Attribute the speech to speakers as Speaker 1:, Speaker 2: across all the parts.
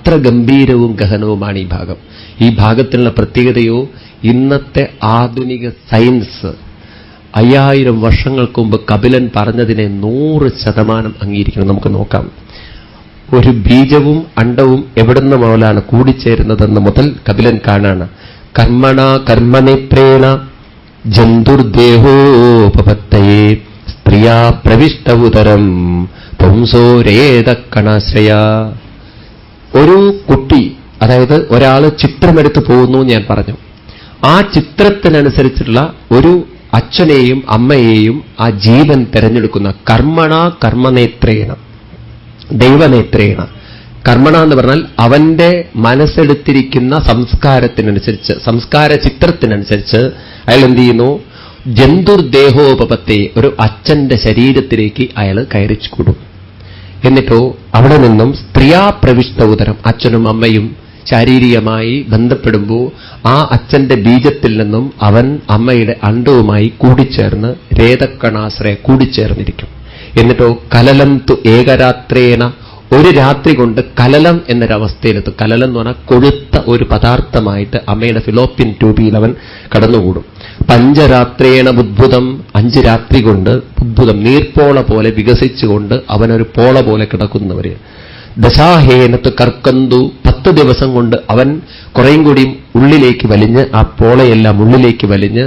Speaker 1: അത്ര ഗംഭീരവും ഗഹനവുമാണ് ഈ ഭാഗം. ഈ ഭാഗത്തിനുള്ള പ്രത്യേകതയോ ഇന്നത്തെ ആധുനിക സയൻസ് 5000 വർഷങ്ങൾക്ക് മുമ്പ് കപിലൻ പറഞ്ഞതിനെ 100% അംഗീകരിക്കണം. നമുക്ക് നോക്കാം. ഒരു ബീജവും അണ്ടവും എവിടുന്ന് മുതലാണ് കൂടിച്ചേരുന്നതെന്ന് മുതൽ കപിലൻ കാണാണ്. കർമ്മണ കർമ്മനേത്രേണ ജന്തുർദേഹോപപത്തയേ സ്ത്രീയാ പ്രവിഷ്ടവുതരം പുംസോരേതക്കണാശ്രയ. ഒരു കുട്ടി, അതായത് ഒരാൾ ചിത്രമെടുത്ത് പോകുന്നു ഞാൻ പറഞ്ഞു. ആ ചിത്രത്തിനനുസരിച്ചുള്ള ഒരു അച്ഛനെയും അമ്മയെയും ആ ജീവൻ തിരഞ്ഞെടുക്കുന്ന കർമ്മണ കർമ്മനേത്രേണ ദൈവനേത്രേണ. കർമ്മണ എന്ന് പറഞ്ഞാൽ അവന്റെ മനസ്സെടുത്തിരിക്കുന്ന സംസ്കാരത്തിനനുസരിച്ച്, സംസ്കാര ചിത്രത്തിനനുസരിച്ച് അയാൾ എന്ത് ചെയ്യുന്നു? ജന്തുർദേഹോപപത്തെ, ഒരു അച്ഛന്റെ ശരീരത്തിലേക്ക് അയാൾ കയറിച്ചുകൂടും. എന്നിട്ടോ അവിടെ നിന്നും സ്ത്രീയാ പ്രവിഷ്ട ഉദരം, അച്ഛനും അമ്മയും ശാരീരികമായി ബന്ധപ്പെടുമ്പോൾ ആ അച്ഛന്റെ ബീജത്തിൽ നിന്നും അവൻ അമ്മയുടെ അണ്ടവുമായി കൂടിച്ചേർന്ന് രേതക്കണാശ്രയ കൂടിച്ചേർന്നിരിക്കും. എന്നിട്ടോ കലലം തു ഏകരാത്രേണ, ഒരു രാത്രി കൊണ്ട് കലലം എന്നൊരവസ്ഥയിലെത്തും. കലലം എന്ന് പറഞ്ഞാൽ കൊഴുത്ത ഒരു പദാർത്ഥമായിട്ട് അമ്മയുടെ ഫിലോപ്പിൻ ട്യൂബിൽ അവൻ കടന്നുകൂടും. പഞ്ചരാത്രേണ ബുദ്ഭുതം, 5 രാത്രി കൊണ്ട് ബുദ്ഭുതം നീർപ്പോള പോലെ വികസിച്ചുകൊണ്ട് അവനൊരു പോള പോലെ കിടക്കുന്നവര്. ദശാഹേനത്ത് കർക്കന്തു, 10 ദിവസം കൊണ്ട് അവൻ കുറേയും കൂടിയും ഉള്ളിലേക്ക് വലിഞ്ഞ്, ആ പോളയെല്ലാം ഉള്ളിലേക്ക് വലിഞ്ഞ്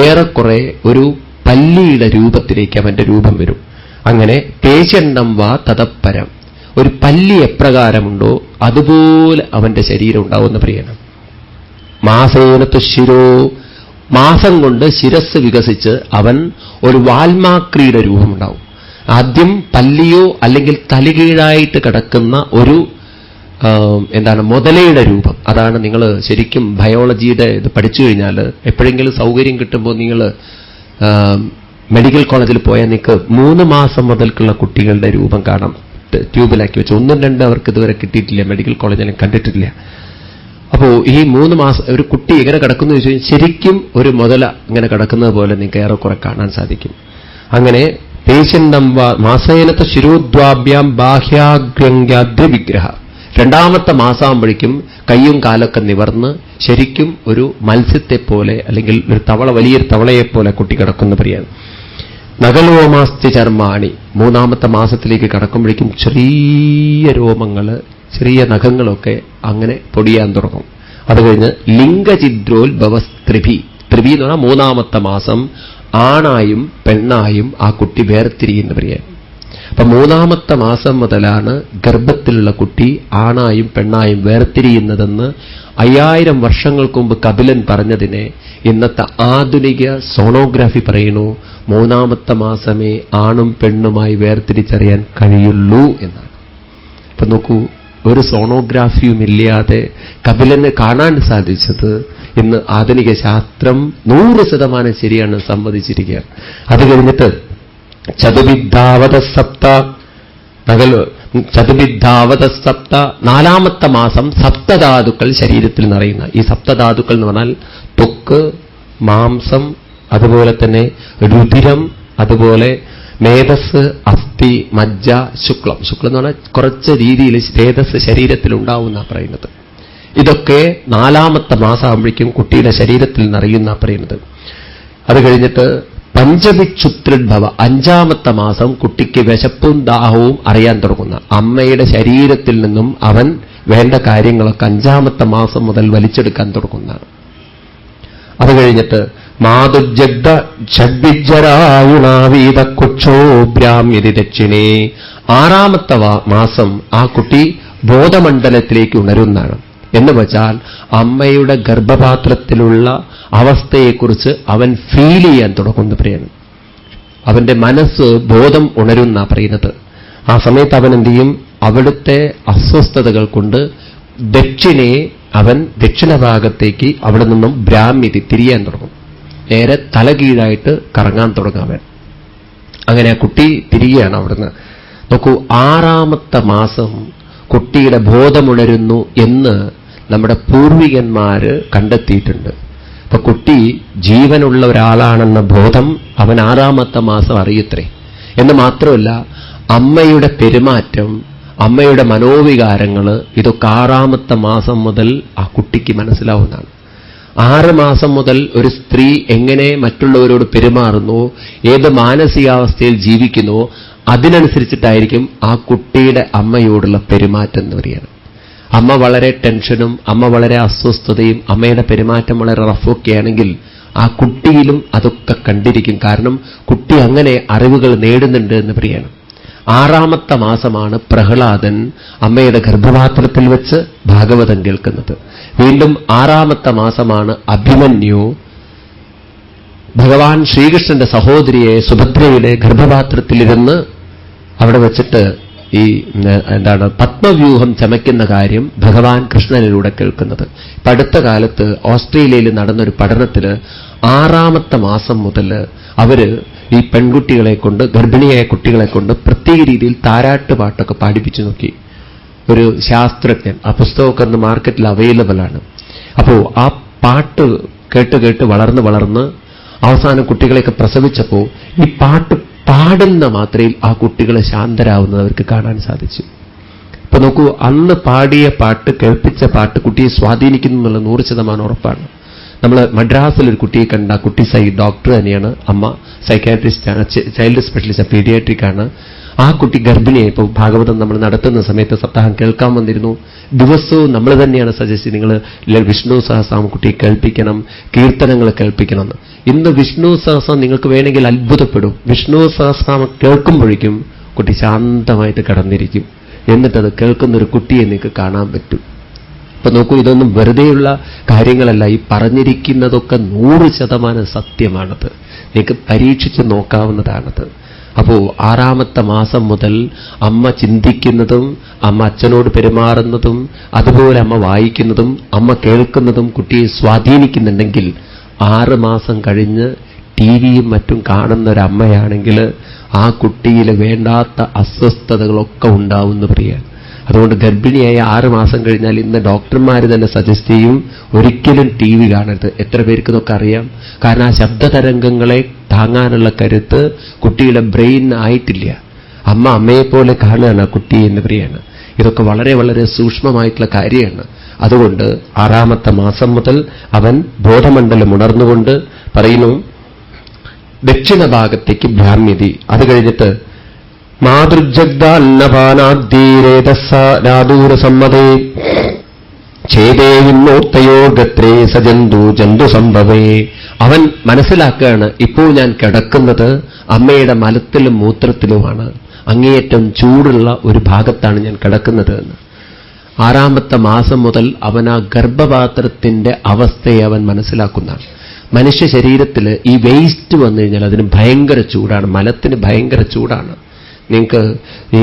Speaker 1: ഏറെക്കുറെ ഒരു പല്ലിയുടെ രൂപത്തിലേക്ക് അവന്റെ രൂപം വരും. അങ്ങനെ തേശണ്ണം വാ തതപ്പരം, ഒരു പല്ലി എപ്രകാരമുണ്ടോ അതുപോലെ അവന്റെ ശരീരം ഉണ്ടാവുന്ന പ്രിയനം. മാസേനത്തു ശിരോ, മാസം കൊണ്ട് ശിരസ് വികസിച്ച് അവൻ ഒരു വാൽമാക്രിയുടെ രൂപമുണ്ടാവും. ആദ്യം പല്ലിയോ അല്ലെങ്കിൽ തലകീഴായിട്ട് കിടക്കുന്ന ഒരു മുതലയുടെ രൂപം. അതാണ് നിങ്ങൾ ശരിക്കും ബയോളജിയുടെ ഇത് പഠിച്ചു കഴിഞ്ഞാൽ എപ്പോഴെങ്കിലും സൗകര്യം കിട്ടുമ്പോൾ നിങ്ങൾ മെഡിക്കൽ കോളേജിൽ പോയാൽ നിങ്ങൾക്ക് 3 മാസം മുതൽക്കുള്ള കുട്ടികളുടെ രൂപം കാണാം, ട്യൂബിലാക്കി വെച്ച്. 1, 2 അവർക്ക് ഇതുവരെ കിട്ടിയിട്ടില്ല, മെഡിക്കൽ കോളേജിലും കണ്ടിട്ടില്ല. അപ്പോൾ ഈ 3 മാസം ഒരു കുട്ടി എങ്ങനെ കിടക്കുന്നു ചോദിച്ചു കഴിഞ്ഞാൽ ശരിക്കും ഒരു മുതല ഇങ്ങനെ കിടക്കുന്നത് പോലെ നിങ്ങൾക്ക് ഏറെക്കുറെ കാണാൻ സാധിക്കും. അങ്ങനെ മാസേനത്തെ ശിരോദ്വാഭ്യാം ബാഹ്യാഗ്രങ്ക്യാദ്രി വിഗ്രഹ, 2ാമത്തെ മാസമാകുമ്പോഴേക്കും കയ്യും കാലൊക്കെ നിവർന്ന് ശരിക്കും ഒരു മത്സ്യത്തെ പോലെ അല്ലെങ്കിൽ ഒരു തവള, വലിയൊരു തവളയെപ്പോലെ കുട്ടി കിടക്കുന്ന പറയാണ്. നഗലോമാസ്തി ചർമാണി, 3ാമത്തെ മാസത്തിലേക്ക് കടക്കുമ്പോഴേക്കും ചെറിയ രോമങ്ങൾ, ചെറിയ നഖങ്ങളൊക്കെ അങ്ങനെ പൊടിയാൻ തുടങ്ങും. അത് കഴിഞ്ഞ് ലിംഗചിദ്രോത്ഭവസ്ത്രിഭി, ത്രിഭി എന്ന് പറഞ്ഞാൽ 3ാമത്തെ മാസം ആണായും പെണ്ണായും ആ കുട്ടി വേർതിരിയുന്ന പറയാൻ. അപ്പൊ 3ാമത്തെ മാസം മുതലാണ് ഗർഭത്തിലുള്ള കുട്ടി ആണായും പെണ്ണായും വേർതിരിയുന്നതെന്ന് 5000 വർഷങ്ങൾക്ക് മുമ്പ് കപിലൻ പറഞ്ഞതിനെ ഇന്നത്തെ ആധുനിക സോണോഗ്രാഫി പറയുന്നു. 3ാമത്തെ മാസമേ ആണും പെണ്ണുമായി വേർതിരിച്ചറിയാൻ കഴിയുള്ളൂ എന്നാണ്. അപ്പൊ നോക്കൂ, ഒരു സോണോഗ്രാഫിയും ഇല്ലാതെ കപിലന് കാണാൻ സാധിച്ചത് ഇന്ന് ആധുനിക ശാസ്ത്രം 100% ശരിയാണ് സമ്മതിച്ചിരിക്കുക. അത് കഴിഞ്ഞിട്ട് ചതുബിദ്ധാവത സപ്ത 4ാമത്തെ മാസം സപ്തധാതുക്കൾ ശരീരത്തിൽ നിറയുന്ന, ഈ സപ്തധാതുക്കൾ എന്ന് പറഞ്ഞാൽ ത്വക്ക്, മാംസം, അതുപോലെ തന്നെ രുധിരം, അതുപോലെ മേധസ്, അസ്ഥി, മജ്ജ, ശുക്ലം. ശുക്ലം എന്ന് പറഞ്ഞാൽ കുറച്ച് രീതിയിൽ മേധസ് ശരീരത്തിൽ ഉണ്ടാവുന്ന പറയുന്നത്. ഇതൊക്കെ 4ാമത്തെ മാസമാകുമ്പോഴേക്കും കുട്ടിയുടെ ശരീരത്തിൽ നിറയുന്ന പറയുന്നത്. അത് കഴിഞ്ഞിട്ട് പഞ്ചഭിക്ഷുത്രിദ്ഭവ, 5ാമത്തെ മാസം കുട്ടിക്ക് വിശപ്പും ദാഹവും അറിയാൻ തുടങ്ങുന്ന, അമ്മയുടെ ശരീരത്തിൽ നിന്നും അവൻ വേണ്ട കാര്യങ്ങളൊക്കെ 5ാമത്തെ മാസം മുതൽ വലിച്ചെടുക്കാൻ തുടങ്ങുന്നതാണ്. അത് കഴിഞ്ഞിട്ട് മാതുജഗ്ധ ഷഡ്വിജരായുണാവീത കുക്ഷോഭ്രാമ്യതി ദക്ഷിണേ, 6ാമത്തെ മാസം ആ കുട്ടി ബോധമണ്ഡലത്തിലേക്ക് ഉണരുന്നതാണ്. എന്ന് വെച്ചാൽ അമ്മയുടെ ഗർഭപാത്രത്തിലുള്ള അവസ്ഥയെക്കുറിച്ച് അവൻ ഫീൽ ചെയ്യാൻ തുടങ്ങുന്ന പറയുന്നു. അവന്റെ മനസ്സ് ബോധം ഉണരുന്ന പറയുന്നത്. ആ സമയത്ത് അവൻ എന്ത് ചെയ്യും? അവിടുത്തെ അസ്വസ്ഥതകൾ കൊണ്ട് അവൻ ദക്ഷിണഭാഗത്തേക്ക് അവിടെ നിന്നും ഭ്രാമ്യതി തിരിയാൻ തുടങ്ങും. നേരെ തലകീഴായിട്ട് കറങ്ങാൻ തുടങ്ങും അവൻ. അങ്ങനെ ആ കുട്ടി തിരികെയാണ് അവിടുന്ന്. നോക്കൂ, 6ാമത്തെ മാസം കുട്ടിയുടെ ബോധമുണരുന്നു എന്ന് നമ്മുടെ പൂർവികന്മാര് കണ്ടെത്തിയിട്ടുണ്ട്. അപ്പൊ കുട്ടി ജീവനുള്ള ഒരാളാണെന്ന ബോധം അവൻ 6ാമത്തെ മാസം അറിയത്രേ. എന്ന് മാത്രമല്ല, അമ്മയുടെ പെരുമാറ്റം, അമ്മയുടെ മനോവികാരങ്ങൾ, ഇതൊക്കെ 6ാമത്തെ മാസം മുതൽ ആ കുട്ടിക്ക് മനസ്സിലാവുന്നതാണ്. 6 മാസം മുതൽ ഒരു സ്ത്രീ എങ്ങനെ മറ്റുള്ളവരോട് പെരുമാറുന്നു, ഏത് മാനസികാവസ്ഥയിൽ ജീവിക്കുന്നു, അതിനനുസരിച്ചിട്ടായിരിക്കും ആ കുട്ടിയുടെ അമ്മയോടുള്ള പെരുമാറ്റം എന്ന് പറയുന്നത്. അമ്മ വളരെ ടെൻഷനും അമ്മ വളരെ അസ്വസ്ഥതയും അമ്മയുടെ പെരുമാറ്റം വളരെ റഫൊക്കെയാണെങ്കിൽ ആ കുട്ടിയിലും അതൊക്കെ കണ്ടിരിക്കും. കാരണം കുട്ടി അങ്ങനെ അറിവുകൾ നേടുന്നുണ്ട് എന്ന് പറയണം. 6ാമത്തെ മാസമാണ് പ്രഹ്ലാദൻ അമ്മയുടെ ഗർഭപാത്രത്തിൽ വെച്ച് ഭാഗവതം കേൾക്കുന്നത്. വീണ്ടും 6ാമത്തെ മാസമാണ് അഭിമന്യു ഭഗവാൻ ശ്രീകൃഷ്ണന്റെ സഹോദരിയെ സുഭദ്രയുടെ ഗർഭപാത്രത്തിലിരുന്ന് അവിടെ വെച്ചിട്ട് ഈ പത്മവ്യൂഹം ചമയ്ക്കുന്ന കാര്യം ഭഗവാൻ കൃഷ്ണനിലൂടെ കേൾക്കുന്നത്. ഇപ്പം അടുത്ത കാലത്ത് ഓസ്ട്രേലിയയിൽ നടന്നൊരു പഠനത്തിൽ 6ാമത്തെ മാസം മുതൽ അവര് ഈ പെൺകുട്ടികളെ കൊണ്ട്, ഗർഭിണിയായ കുട്ടികളെ കൊണ്ട് പ്രത്യേക രീതിയിൽ താരാട്ട് പാട്ടൊക്കെ പാടിപ്പിച്ചു നോക്കി. ഒരു ശാസ്ത്രജ്ഞൻ, ആ പുസ്തകമൊക്കെ ഒന്ന് മാർക്കറ്റിൽ അവൈലബിൾ ആണ്. അപ്പോൾ ആ പാട്ട് കേട്ട് കേട്ട് വളർന്ന് അവസാനം കുട്ടികളെയൊക്കെ പ്രസവിച്ചപ്പോൾ ഈ പാട്ട് പാടുന്ന മാത്രയിൽ ആ കുട്ടികളെ ശാന്തരാവുന്നത് അവർക്ക് കാണാൻ സാധിച്ചു. ഇപ്പൊ നോക്കൂ, അന്ന് പാടിയ പാട്ട്, കേൾപ്പിച്ച പാട്ട് കുട്ടിയെ സ്വാധീനിക്കുന്നു എന്നുള്ള 100% ഉറപ്പാണ്. നമ്മൾ മദ്രാസിൽ ഒരു കുട്ടിയെ കണ്ട, കുട്ടി ഡോക്ടർ തന്നെയാണ്, അമ്മ സൈക്കാട്രിസ്റ്റാണ്, ചൈൽഡ് സ്പെഷ്യലിസ്റ്റ്, പീഡിയാട്രിക് ആണ്. ആ കുട്ടി ഗർഭിണിയായി. ഇപ്പോൾ ഭാഗവതം നമ്മൾ നടത്തുന്ന സമയത്ത് സപ്താഹം കേൾക്കാൻ വന്നിരുന്നു. ദിവസവും നമ്മൾ തന്നെയാണ് സജസ്റ്റ്, നിങ്ങൾ വിഷ്ണു സഹസ്രനാമം കുട്ടിയെ കേൾപ്പിക്കണം, കീർത്തനങ്ങൾ കേൾപ്പിക്കണം എന്ന്. ഇന്ന് വിഷ്ണു സഹസ്രനാമം നിങ്ങൾക്ക് വേണമെങ്കിൽ അത്ഭുതപ്പെടും. വിഷ്ണു സഹസ്രനാമം കേൾക്കുമ്പോഴേക്കും കുട്ടി ശാന്തമായിട്ട് കിടന്നിരിക്കും. എന്നിട്ടത് കേൾക്കുന്നൊരു കുട്ടിയെ നിങ്ങൾക്ക് കാണാൻ പറ്റും. അപ്പൊ നോക്കൂ, ഇതൊന്നും വെറുതെയുള്ള കാര്യങ്ങളല്ല. ഈ പറഞ്ഞിരിക്കുന്നതൊക്കെ 100% സത്യമാണത്. നിങ്ങൾക്ക് പരീക്ഷിച്ച് നോക്കാവുന്നതാണത്. അപ്പോ 6ാമത്തെ മാസം മുതൽ അമ്മ ചിന്തിക്കുന്നതും അമ്മ അച്ഛനോട് പെരുമാറുന്നതും അതുപോലെ അമ്മ വായിക്കുന്നതും അമ്മ കേൾക്കുന്നതും കുട്ടിയെ സ്വാധീനിക്കുന്നുണ്ടെങ്കിൽ 6 മാസം കഴിഞ്ഞ് ടിവിയും മറ്റും കാണുന്ന ഒരമ്മയാണെങ്കിൽ ആ കുട്ടിയിൽ വേണ്ടാത്ത അസ്വസ്ഥതകളൊക്കെ ഉണ്ടാവുമെന്ന് പറയാൻ. അതുകൊണ്ട് ഗർഭിണിയായ 6 മാസം കഴിഞ്ഞാൽ ഇന്ന് ഡോക്ടർമാർ തന്നെ സജസ്റ്റ് ചെയ്യും, ഒരിക്കലും ടി വി കാണരുത്. എത്ര പേർക്ക് ഇതൊക്കെ അറിയാം? കാരണം ആ ശബ്ദതരംഗങ്ങളെ താങ്ങാനുള്ള കരുത്ത് കുട്ടിയുടെ ബ്രെയിൻ ആയിട്ടില്ല. അമ്മ അമ്മയെപ്പോലെ കാണുകയാണ് ആ കുട്ടി എന്ന് പറയാണ്. ഇതൊക്കെ വളരെ വളരെ സൂക്ഷ്മമായിട്ടുള്ള കാര്യമാണ്. അതുകൊണ്ട് 6ാമത്തെ മാസം മുതൽ അവൻ ബോധമണ്ഡലം ഉണർന്നുകൊണ്ട് പറയുന്നു, ദക്ഷിണ ഭാഗത്തേക്ക് ഭ്രാമ്യതി. അത് കഴിഞ്ഞിട്ട് മാതൃജഗ്ദാന്നപാനാദ്ദീരേതസ്സാദൂരസമ്മതേ ഛേദേ വിന്നോത്തയോ ഗത്രേ സജന്തു ജന്തു സംഭവേ. അവൻ മനസ്സിലാക്കുകയാണ്, ഇപ്പോൾ ഞാൻ കിടക്കുന്നത് അമ്മയുടെ മലത്തിലും മൂത്രത്തിലുമാണ്, അങ്ങേയറ്റം ചൂടുള്ള ഒരു ഭാഗത്താണ് ഞാൻ കിടക്കുന്നത് എന്ന്. 6ാമത്തെ മാസം മുതൽ അവൻ ആ ഗർഭപാത്രത്തിന്റെ അവസ്ഥയെ അവൻ മനസ്സിലാക്കുന്നതാണ്. മനുഷ്യ ശരീരത്തിൽ ഈ വേസ്റ്റ് വന്നു കഴിഞ്ഞാൽ അതിന് ഭയങ്കര ചൂടാണ്, മലത്തിന് ഭയങ്കര ചൂടാണ്. നിങ്ങൾക്ക് ഈ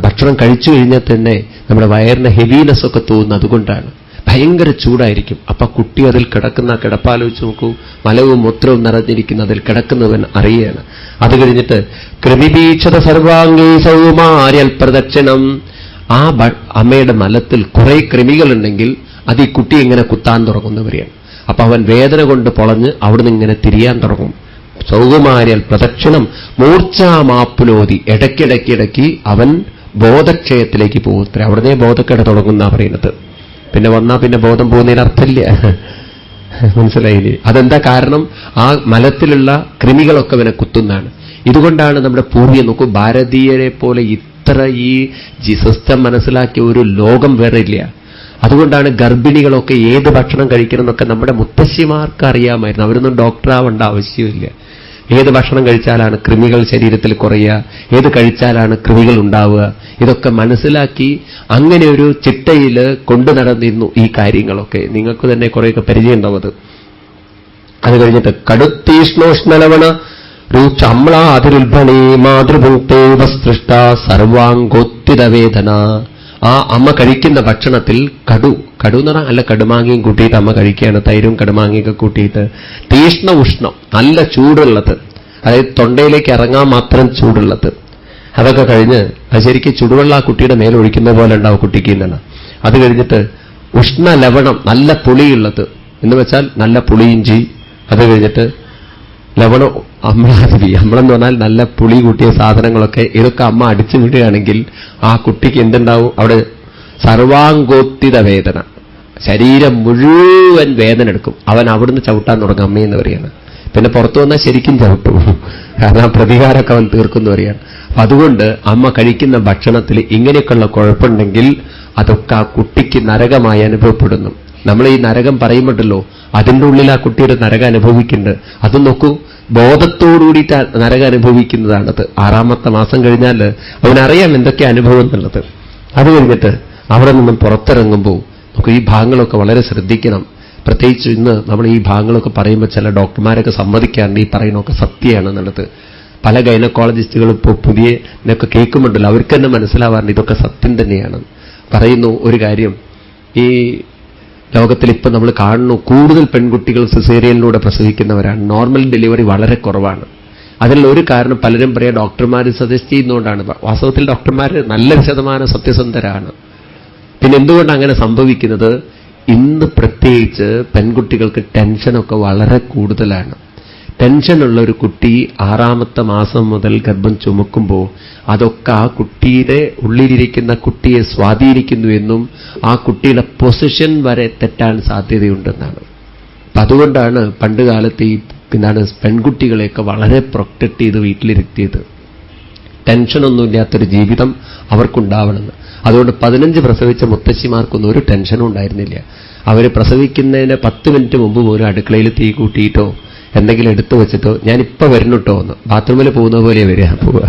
Speaker 1: ഭക്ഷണം കഴിച്ചു കഴിഞ്ഞാൽ തന്നെ നമ്മുടെ വയറിന് ഹെവിനെസ് ഒക്കെ തോന്നുന്നത് അതുകൊണ്ടാണ്. ഭയങ്കര ചൂടായിരിക്കും. അപ്പൊ കുട്ടി അതിൽ കിടക്കുന്ന കിടപ്പാലോചിച്ച് നോക്കൂ, മലവും മൂത്രവും നിറഞ്ഞിരിക്കുന്ന അതിൽ കിടക്കുന്നവൻ അറിയാണ്. അത് കഴിഞ്ഞിട്ട് കൃമിബീക്ഷത സർവാംഗീ സൗമാര്യൽ പ്രദക്ഷിണം. ആ അമ്മയുടെ മലത്തിൽ കുറെ കൃമികളുണ്ടെങ്കിൽ അത് ഈ കുട്ടി ഇങ്ങനെ കുത്താൻ തുടങ്ങുന്നവരെയാണ്. അപ്പൊ അവൻ വേദന കൊണ്ട് പൊളഞ്ഞ് അവിടുന്ന് ഇങ്ങനെ തിരിയാൻ തുടങ്ങും. സൗകുമാര്യൽ പ്രദക്ഷിണം മൂർച്ഛാമാപ്നോതി. ഇടയ്ക്കിടയ്ക്കിടയ്ക്ക് അവൻ ബോധക്ഷയത്തിലേക്ക് പോകും. അവിടുന്ന് ബോധക്കേട് തുടങ്ങുന്ന പറയുന്നത്. പിന്നെ വന്നാൽ പിന്നെ ബോധം പോകുന്നതിന് അർത്ഥമില്ല. മനസ്സിലായില്ലേ? അതെന്താ കാരണം? ആ മലത്തിലുള്ള കൃമികളൊക്കെ അവനെ കുത്തുന്നതാണ്. ഇതുകൊണ്ടാണ് നമ്മുടെ പൂർവ്വികർ നോക്കൂ, ഭാരതീയരെ പോലെ ഇത്ര ഈ സിസ്റ്റം മനസ്സിലാക്കിയ ഒരു ലോകം വേറെ ഇല്ല. അതുകൊണ്ടാണ് ഗർഭിണികളൊക്കെ ഏത് ഭക്ഷണം കഴിക്കണം എന്നൊക്കെ നമ്മുടെ മുത്തശ്ശിമാർക്ക് അറിയാമായിരുന്നു. അവരൊന്നും ഡോക്ടറാവേണ്ട ആവശ്യമില്ല. ഏത് ഭക്ഷണം കഴിച്ചാലാണ് കൃമികൾ ശരീരത്തിൽ കുറയുക, ഏത് കഴിച്ചാലാണ് കൃമികൾ ഉണ്ടാവുക, ഇതൊക്കെ മനസ്സിലാക്കി അങ്ങനെ ഒരു ചിട്ടയിൽ കൊണ്ടു നടന്നിരുന്നു ഈ കാര്യങ്ങളൊക്കെ. നിങ്ങൾക്ക് തന്നെ കുറേയൊക്കെ പരിചയമുണ്ടാവും. അത് കഴിഞ്ഞിട്ട് കടുത്തീഷ്ണോഷ്ണലവണ രൂക്ഷമ്ലാതിരുൽഭണി മാതൃഭുക്തേ വസ്തൃഷ്ട സർവാംഗോത്തിതവേദന. ആ അമ്മ കഴിക്കുന്ന ഭക്ഷണത്തിൽ കടു എന്ന് പറഞ്ഞാൽ നല്ല കടുമാങ്ങയും കൂട്ടിയിട്ട് അമ്മ കഴിക്കുകയാണ്, തൈരും കടുമാങ്ങയൊക്കെ കൂട്ടിയിട്ട്. തീഷ്ണ ഉഷ്ണം, നല്ല ചൂടുള്ളത്, അതായത് തൊണ്ടയിലേക്ക് ഇറങ്ങാൻ മാത്രം ചൂടുള്ളത്. അതൊക്കെ കഴിഞ്ഞ് അത് ശരിക്കും ചുടുവെള്ള ആ കുട്ടിയുടെ മേലെ ഒഴിക്കുന്ന പോലെ ഉണ്ടാവും കുട്ടിക്ക് എന്നാണ്. അത് കഴിഞ്ഞിട്ട് ഉഷ്ണലവണം, നല്ല പുളിയുള്ളത് എന്ന് വെച്ചാൽ നല്ല പുളിയിഞ്ചി. അത് കഴിഞ്ഞിട്ട് ലവണം, അമ്ലാദിവി, അമ്ലം എന്ന് പറഞ്ഞാൽ നല്ല പുളി കൂട്ടിയ സാധനങ്ങളൊക്കെ, ഇതൊക്കെ അമ്മ അടിച്ചു വിടുകയാണെങ്കിൽ ആ കുട്ടിക്ക് എന്തുണ്ടാവും? അവിടെ സർവാംഗോത്തിത വേദന, ശരീരം മുഴുവൻ വേദന എടുക്കും. അവൻ അവിടുന്ന് ചവിട്ടാൻ തുടങ്ങും അമ്മയെന്ന് പറയാണ്. പിന്നെ പുറത്തു വന്നാൽ ശരിക്കും ചവിട്ടും, കാരണം ആ പ്രതികാരമൊക്കെ അവൻ തീർക്കുന്നു പറയാണ്. അതുകൊണ്ട് അമ്മ കഴിക്കുന്ന ഭക്ഷണത്തിൽ ഇങ്ങനെയൊക്കെയുള്ള കുഴപ്പമുണ്ടെങ്കിൽ അതൊക്കെ ആ കുട്ടിക്ക് നരകമായി അനുഭവപ്പെടുന്നു. നമ്മൾ ഈ നരകം പറയുമ്പോഴല്ലോ, അതിൻ്റെ ഉള്ളിൽ ആ കുട്ടി ഒരു നരകം അനുഭവിക്കുന്നുണ്ട്. അത് നോക്കൂ, ബോധത്തോടുകൂടിയിട്ട് നരകം അനുഭവിക്കുന്നതാണത്. 6ാമത്തെ മാസം കഴിഞ്ഞാൽ അവനറിയാം എന്തൊക്കെ അനുഭവം എന്നുള്ളത്. അത് കഴിഞ്ഞിട്ട് അവിടെ നിന്നും പുറത്തിറങ്ങുമ്പോൾ നമുക്ക് ഈ ഭാഗങ്ങളൊക്കെ വളരെ ശ്രദ്ധിക്കണം. പ്രത്യേകിച്ച് ഇന്ന് നമ്മൾ ഈ ഭാഗങ്ങളൊക്കെ പറയുമ്പോൾ ചില ഡോക്ടർമാരൊക്കെ സമ്മതിക്കാറുണ്ട് ഈ പറയുന്നതൊക്കെ സത്യമാണെന്നുള്ളത്. പല ഗൈനക്കോളജിസ്റ്റുകളും ഇപ്പോൾ പുതിയ ഇതൊക്കെ കേൾക്കുന്നുണ്ടല്ലോ, അവർക്ക് തന്നെ മനസ്സിലാവാറുണ്ട് ഇതൊക്കെ സത്യം തന്നെയാണ്. പറയുന്നു ഒരു കാര്യം, ഈ ലോകത്തിൽ ഇപ്പം നമ്മൾ കാണുന്നു കൂടുതൽ പെൺകുട്ടികൾ സിസേറിയനിലൂടെ പ്രസവിക്കുന്നവരാണ്. നോർമൽ ഡെലിവറി വളരെ കുറവാണ്. അതിനുള്ള ഒരു കാരണം പലരും പറയാം ഡോക്ടർമാർ സജസ്റ്റ് ചെയ്യുന്നതുകൊണ്ടാണ്. വാസ്തവത്തിൽ ഡോക്ടർമാർ നല്ല ശതമാനം സത്യസന്ധരാണ്. പിന്നെ എന്തുകൊണ്ട് അങ്ങനെ സംഭവിക്കുന്നത്? ഇന്ന് പ്രത്യേകിച്ച് പെൺകുട്ടികൾക്ക് ടെൻഷനൊക്കെ വളരെ കൂടുതലാണ്. ടെൻഷനുള്ള ഒരു കുട്ടി 6ാമത്തെ മാസം മുതൽ ഗർഭം ചുമക്കുമ്പോൾ അതൊക്കെ ആ കുട്ടിയുടെ ഉള്ളിലിരിക്കുന്ന കുട്ടിയെ സ്വാധീനിക്കുന്നു എന്നും ആ കുട്ടിയുടെ പൊസിഷൻ വരെ തെറ്റാൻ സാധ്യതയുണ്ടെന്നാണ്. അപ്പം അതുകൊണ്ടാണ് പണ്ട് കാലത്ത് ഈ പെൺകുട്ടികളെയൊക്കെ വളരെ പ്രൊട്ടക്ട് ചെയ്ത് വീട്ടിലിരുത്തിയത്. ടെൻഷനൊന്നുമില്ലാത്തൊരു ജീവിതം അവർക്കുണ്ടാവണമെന്ന്. അതുകൊണ്ട് 15 പ്രസവിച്ച മുത്തശ്ശിമാർക്കൊന്നും ഒരു ടെൻഷനും ഉണ്ടായിരുന്നില്ല. അവർ പ്രസവിക്കുന്നതിന് 10 മിനിറ്റ് മുമ്പ് പോലും അടുക്കളയിൽ തീ കൂട്ടിയിട്ടോ എന്തെങ്കിലും എടുത്തു വെച്ചിട്ടോ ഞാനിപ്പോൾ വരുന്നുട്ടോ എന്ന് ബാത്റൂമിൽ പോകുന്ന പോലെ വരിക പോവുക.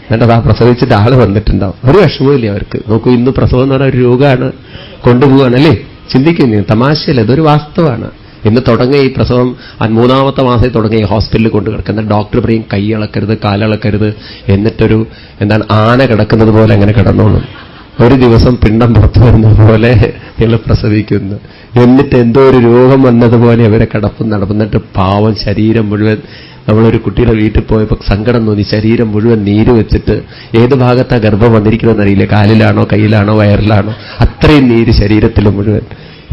Speaker 1: എന്നിട്ട് ആ പ്രസവിച്ചിട്ട് ആള് വന്നിട്ടുണ്ടാവും. ഒരു വിഷമമില്ല അവർക്ക്. നോക്കൂ, ഇന്ന് പ്രസവം എന്ന് പറഞ്ഞാൽ ഒരു രോഗമാണ്, കൊണ്ടുപോവുകയാണല്ലേ. ചിന്തിക്കുന്നു, തമാശയല്ല, ഇതൊരു വാസ്തവമാണ്. ഇന്ന് തുടങ്ങിയ ഈ പ്രസവം 3ാമത്തെ മാസത്തിൽ തുടങ്ങിയ ഈ ഹോസ്പിറ്റലിൽ കൊണ്ടു കിടക്കുന്ന ഡോക്ടർ പറയും കൈയിളക്കരുത്, കാലിളക്കരുത്, എന്നിട്ടൊരു ആന കിടക്കുന്നത് പോലെ അങ്ങനെ കിടന്നോളും. ഒരു ദിവസം പിണ്ടം പുറത്തു വരുന്നത് പോലെ നിങ്ങൾ പ്രസവിക്കുന്നു. എന്നിട്ട് എന്തോ ഒരു രോഗം വന്നതുപോലെ അവരെ കിടപ്പും നടന്നിട്ട് പാവം ശരീരം മുഴുവൻ. നമ്മളൊരു കുട്ടിയുടെ വീട്ടിൽ പോയപ്പോൾ സങ്കടം തോന്നി. ശരീരം മുഴുവൻ നീര് വെച്ചിട്ട് ഏത് ഭാഗത്താ ഗർഭം വന്നിരിക്കുന്നതെന്ന് അറിയില്ല, കാലിലാണോ കയ്യിലാണോ വയറിലാണോ, അത്രയും നീര് ശരീരത്തിൽ മുഴുവൻ.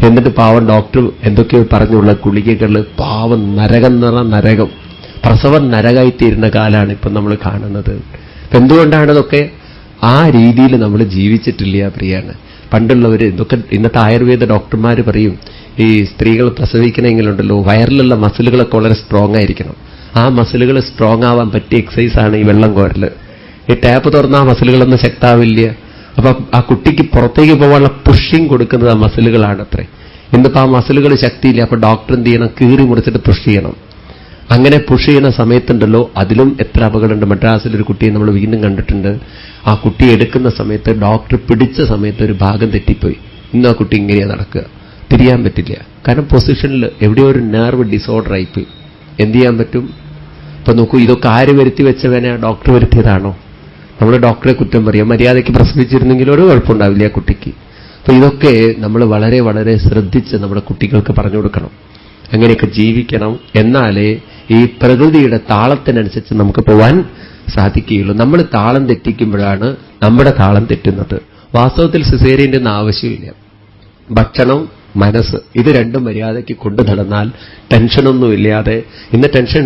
Speaker 1: എന്നിട്ട് പാവം ഡോക്ടർ എന്തൊക്കെയോ പറഞ്ഞുള്ള ഗുളികകൾ, പാവം നരകം നിറ നരകം, പ്രസവം നരകായിത്തീരുന്ന കാലാണ് ഇപ്പം നമ്മൾ കാണുന്നത്. എന്തുകൊണ്ടാണതൊക്കെ? ആ രീതിയിൽ നമ്മൾ ജീവിച്ചിട്ടില്ല പ്രിയാണ്. പണ്ടുള്ളവർ ഇതൊക്കെ ഇന്നത്തെ ആയുർവേദ ഡോക്ടർമാർ പറയും, ഈ സ്ത്രീകൾ പ്രസവിക്കണമെങ്കിലുണ്ടല്ലോ വയറിലുള്ള മസിലുകളൊക്കെ വളരെ സ്ട്രോങ് ആയിരിക്കണം. ആ മസിലുകൾ സ്ട്രോങ് ആവാൻ പറ്റിയ എക്സസൈസാണ് ഈ വെള്ളം കോരൽ. ഈ ടാപ്പ് തുറന്ന ആ മസിലുകളൊന്നും ശക്താവില്ല. അപ്പൊ ആ കുട്ടിക്ക് പുറത്തേക്ക് പോകാനുള്ള പുഷിങ് കൊടുക്കുന്നത് ആ മസിലുകളാണത്രേ. ഇന്നിപ്പോൾ ആ മസിലുകൾ ശക്തിയില്ല. അപ്പൊ ഡോക്ടർ എന്ത് ചെയ്യണം? കീറി മുറിച്ചിട്ട് പുഷ് ചെയ്യണം. അങ്ങനെ പുഷ് ചെയ്യുന്ന സമയത്തുണ്ടല്ലോ അതിലും എത്ര അപകടമുണ്ട്. മദ്രാസിലൊരു കുട്ടിയെ നമ്മൾ വീണ്ടും കണ്ടിട്ടുണ്ട്. ആ കുട്ടിയെ എടുക്കുന്ന സമയത്ത് ഡോക്ടർ പിടിച്ച സമയത്ത് ഒരു ഭാഗം തെറ്റിപ്പോയി. ഇന്ന് ആ കുട്ടി ഇങ്ങനെയാ നടക്കുക, തിരിയാൻ പറ്റില്ല. കാരണം പൊസിഷനിൽ എവിടെയോ ഒരു നെർവ് ഡിസോർഡർ ആയിപ്പോയി. എന്ത് ചെയ്യാൻ പറ്റും? ഇപ്പൊ നോക്കൂ, ഇതൊക്കെ ആര് വരുത്തി വെച്ചവനെ? ഡോക്ടർ വരുത്തിയതാണോ? നമ്മൾ ഡോക്ടറെ കുറ്റം പറയാം. മര്യാദയ്ക്ക് പ്രസവിച്ചിരുന്നെങ്കിൽ ഒരു കുഴപ്പമുണ്ടാവില്ല ആ കുട്ടിക്ക്. അപ്പൊ ഇതൊക്കെ നമ്മൾ വളരെ വളരെ ശ്രദ്ധിച്ച് നമ്മുടെ കുട്ടികൾക്ക് പറഞ്ഞു കൊടുക്കണം. അങ്ങനെയൊക്കെ ജീവിക്കണം. എന്നാലേ ഈ പ്രകൃതിയുടെ താളത്തിനനുസരിച്ച് നമുക്ക് പോവാൻ സാധിക്കുകയുള്ളൂ. നമ്മൾ താളം തെറ്റിക്കുമ്പോഴാണ് നമ്മുടെ താളം തെറ്റുന്നത്. വാസ്തവത്തിൽ സിസേറിയൻ്റെ ഒന്നും ആവശ്യമില്ല. ഭക്ഷണം, മനസ്സ്, ഇത് രണ്ടും മര്യാദയ്ക്ക് കൊണ്ടു നടന്നാൽ ടെൻഷനൊന്നുമില്ലാതെ. ഇന്ന് ടെൻഷൻ